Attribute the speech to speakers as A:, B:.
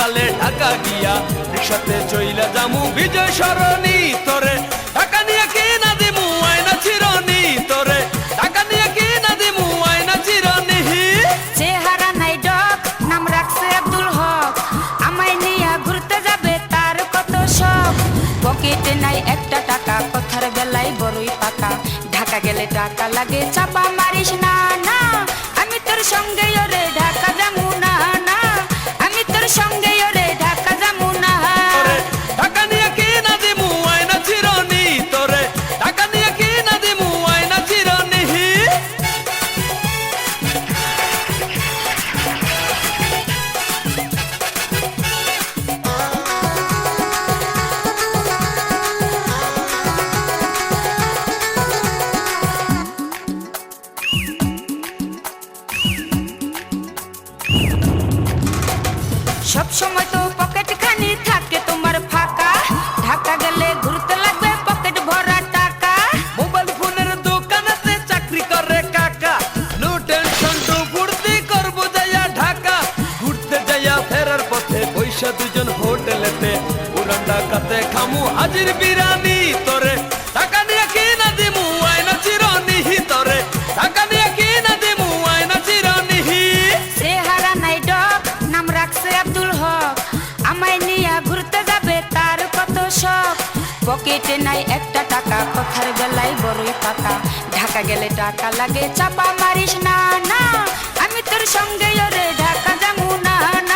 A: সকালে ঢাকা গিয়া রিক্সাতে চইলা যামু বিজয় সরণি তোরে টাকা নিয়ে কি না দিমু আয়না চিরনি তোরে টাকা নিয়ে কি না দিমু আয়না চিরনি
B: চেহারা নাই ডক নাম রাখছে আব্দুল হক আমায় নিয়ে ঘুরতে যাবে তার কত শখ পকেটে নাই একটা টাকা কথার বেলায় বড়ই পাকা ঢাকা গেলে টাকা লাগে চাপা মারিস না না আমি তোর সঙ্গে ওরে ঢাকা যামু না না আমি তোর সঙ্গে ওরে ঢাকা যামু না
A: তোরে টাকা নিয়ে কি না দিমু আয়না চিরনি তোরে টাকা নিয়ে কি না দিমু আয়না চিরনি
B: সব সময় তো পকেট খানি থাকে তোমার ফাঁকা ঢাকা গেলে ঘুরতে লাগবে পকেট ভরা টাকা
A: মোবাইল ফোনের দোকানেতে চাকরি করে কাকা নো টেনশন টু ফুর্তি করবো যাইয়া ঢাকা ঘুরতে যাইয়া ফেরার পথে পয়সা দুজন হোটেলেতে পুরান ঢাকাতে খামু হাজির বিরানি তোরে টাকা নিয়ে কি না দিমু আয়না চিরনি তোরে টাকা নিয়ে কি না দিমু আয়না চিরনি
B: চেহারা নাই ডক নাম রাখছে আব্দুল হক আমায় নিয়ে ঘুরতে যাবে তার কত শখ পকেটে নাই একটা টাকা কথার বেলায় বড়ই পাকা ঢাকা গেলে টাকা লাগে চাপা মারিস না না আমি তোর সঙ্গে ওরে ঢাকা যামু না না